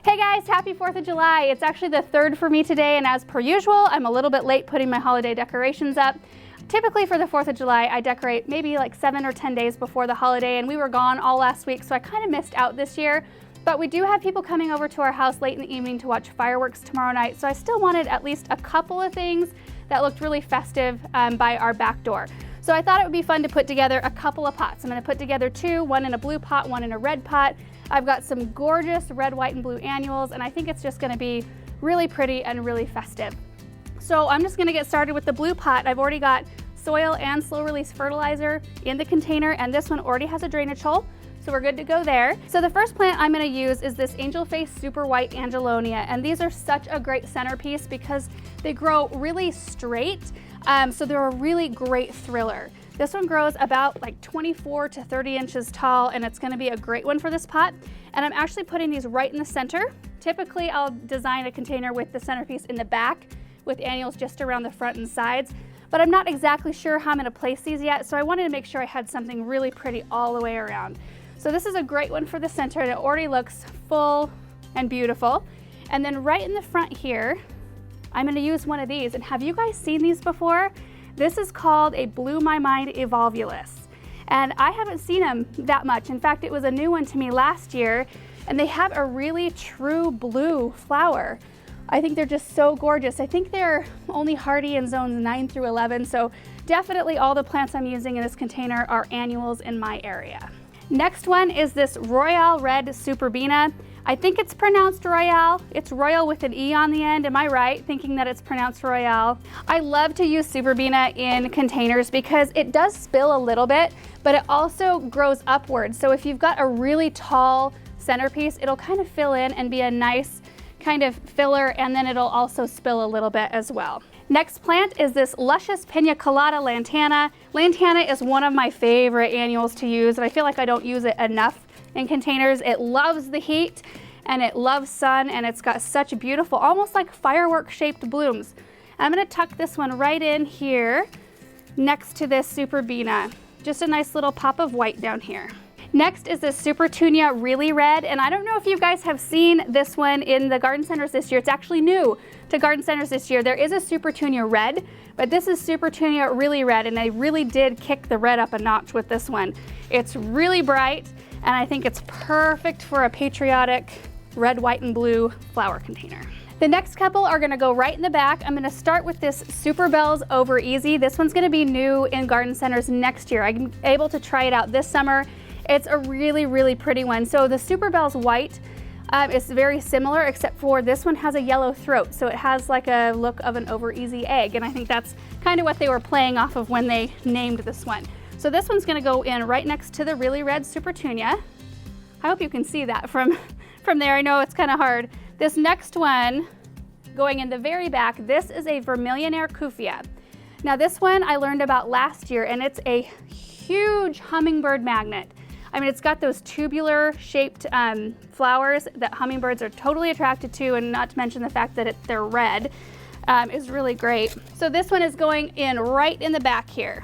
Hey guys, happy 4th of July. It's actually the 3rd for me today, and as per usual, I'm a little bit late putting my holiday decorations up. Typically for the 4th of July, I decorate maybe like 7 or 10 days before the holiday, and we were gone all last week, so I kind of missed out this year. But we do have people coming over to our house late in the evening to watch fireworks tomorrow night, so I still wanted at least a couple of things that looked really festive by our back door. So I thought it would be fun to put together a couple of pots. I'm going to put together two, one in a blue pot, one in a red pot. I've got some gorgeous red, white, and blue annuals, and I think it's just going to be really pretty and really festive. So I'm just going to get started with the blue pot. I've already got soil and slow release fertilizer in the container, and this one already has a drainage hole, so we're good to go there. So the first plant I'm going to use is this Angelface Super White Angelonia, and these are such a great centerpiece because they grow really straight, so they're a really great thriller. This one grows about like 24 to 30 inches tall, and it's going to be a great one for this pot. And I'm actually putting these right in the center. Typically I'll design a container with the centerpiece in the back with annuals just around the front and sides, but I'm not exactly sure how I'm going to place these yet, so I wanted to make sure I had something really pretty all the way around. So this is a great one for the center, and it already looks full and beautiful. And then right in the front here, I'm going to use one of these. And have you guys seen these before? This is called a Blew My Mind Evolvulus, and I haven't seen them that much. In fact, it was a new one to me last year, and they have a really true blue flower. I think they're just so gorgeous. I think they're only hardy in zones 9 through 11, so definitely all the plants I'm using in this container are annuals in my area. Next one is this Royale Red Superbena. I think it's pronounced Royale. It's Royal with an E on the end. Am I right thinking that it's pronounced Royale? I love to use Superbena in containers because it does spill a little bit, but it also grows upwards. So if you've got a really tall centerpiece, it'll kind of fill in and be a nice kind of filler, and then it'll also spill a little bit as well. Next plant is this Luscious Pina Colada Lantana. Lantana is one of my favorite annuals to use, and I feel like I don't use it enough in containers. It loves the heat and it loves sun, and it's got such beautiful, almost like firework shaped blooms. I'm going to tuck this one right in here next to this Superbena. Just a nice little pop of white down here. Next is this Supertunia Really Red, and I don't know if you guys have seen this one in the garden centers this year. It's actually new to garden centers this year. There is a Supertunia Red, but this is Supertunia Really Red, and they really did kick the red up a notch with this one. It's really bright, and I think it's perfect for a patriotic red, white, and blue flower container. The next couple are going to go right in the back. I'm going to start with this Superbells Over Easy. This one's going to be new in garden centers next year. I'm able to try it out this summer. It's a really, really pretty one. So the Superbells White is very similar, except for this one has a yellow throat. So it has like a look of an Over Easy egg, and I think that's kind of what they were playing off of when they named this one. So this one's going to go in right next to the Really Red Supertunia. I hope you can see that from there. I know it's kind of hard. This next one, going in the very back, this is a Vermillionaire Cuphea. Now this one I learned about last year, and it's a huge hummingbird magnet. I mean, it's got those tubular shaped flowers that hummingbirds are totally attracted to, and not to mention the fact that they're red is really great. So this one is going in right in the back here.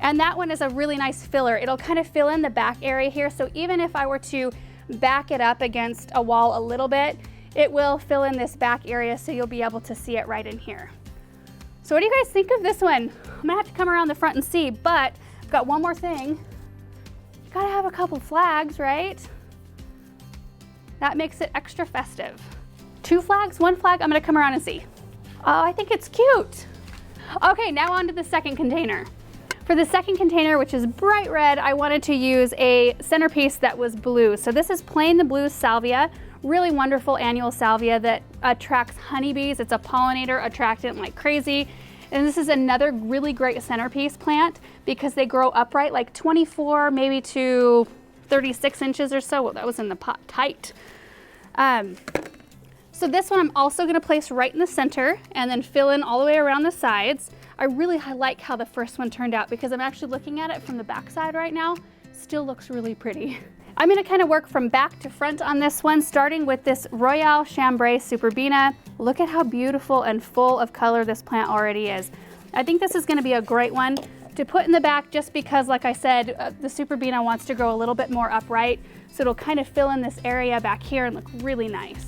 And that one is a really nice filler. It'll kind of fill in the back area here, so even if I were to back it up against a wall a little bit, it will fill in this back area, so you'll be able to see it right in here. So what do you guys think of this one? I'm gonna have to come around the front and see, but I've got one more thing. You gotta have a couple flags, right? That makes it extra festive. 2 flags, 1 flag, I'm gonna come around and see. Oh, I think it's cute. Okay, now on to the second container. For the second container, which is bright red, I wanted to use a centerpiece that was blue. So this is Playin the Blue Salvia, really wonderful annual salvia that attracts honeybees. It's a pollinator attractant like crazy. And this is another really great centerpiece plant because they grow upright like 24, maybe to 36 inches or so. Well, that was in the pot tight. So this one I'm also gonna place right in the center and then fill in all the way around the sides. I really like how the first one turned out because I'm actually looking at it from the back side right now. Still looks really pretty. I'm gonna kind of work from back to front on this one, starting with this Royale Chambray Superbena. Look at how beautiful and full of color this plant already is. I think this is gonna be a great one to put in the back just because, like I said, the Superbena wants to grow a little bit more upright. So it'll kind of fill in this area back here and look really nice.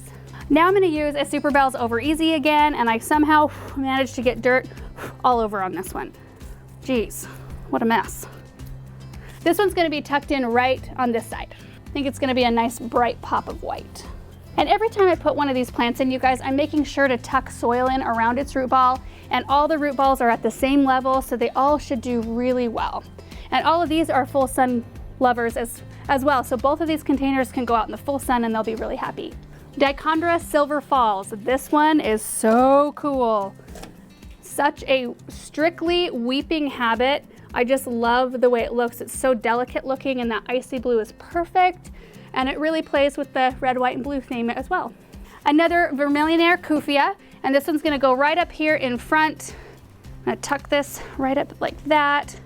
Now I'm gonna use a Superbells Over Easy again, and I somehow managed to get dirt all over on this one. Geez, what a mess. This one's gonna be tucked in right on this side. I think it's gonna be a nice bright pop of white. And every time I put one of these plants in, you guys, I'm making sure to tuck soil in around its root ball, and all the root balls are at the same level, so they all should do really well. And all of these are full sun lovers as well, so both of these containers can go out in the full sun and they'll be really happy. Dichondra Silver Falls. This one is so cool. Such a strictly weeping habit. I just love the way it looks. It's so delicate looking, and that icy blue is perfect. And it really plays with the red, white, and blue theme as well. Another Vermillionaire Cuphea, and this one's gonna go right up here in front. I'm gonna tuck this right up like that.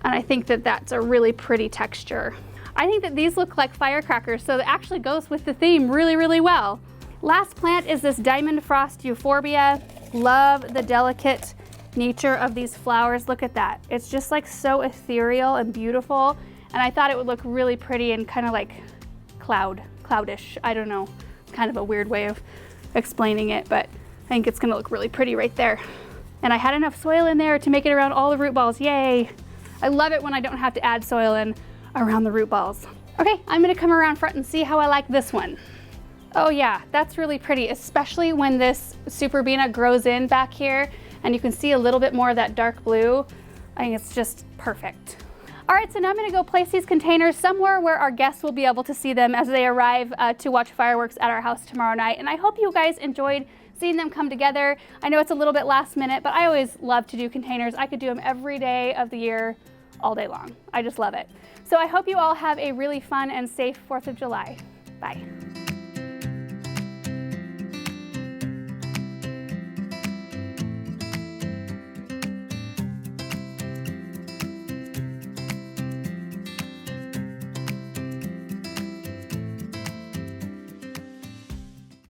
And I think that that's a really pretty texture. I think that these look like firecrackers, so it actually goes with the theme really, really well. Last plant is this Diamond Frost Euphorbia. Love the delicate nature of these flowers. Look at that. It's just like so ethereal and beautiful. And I thought it would look really pretty and kind of like cloudish. I don't know. It's kind of a weird way of explaining it, but I think it's gonna look really pretty right there. And I had enough soil in there to make it around all the root balls. Yay. I love it when I don't have to add soil in around the root balls. Okay, I'm gonna come around front and see how I like this one. Oh yeah, that's really pretty, especially when this Superbena grows in back here and you can see a little bit more of that dark blue. I think it's just perfect. All right, so now I'm gonna go place these containers somewhere where our guests will be able to see them as they arrive to watch fireworks at our house tomorrow night. And I hope you guys enjoyed seeing them come together. I know it's a little bit last minute, but I always love to do containers. I could do them every day of the year, all day long. I just love it. So I hope you all have a really fun and safe 4th of July. Bye.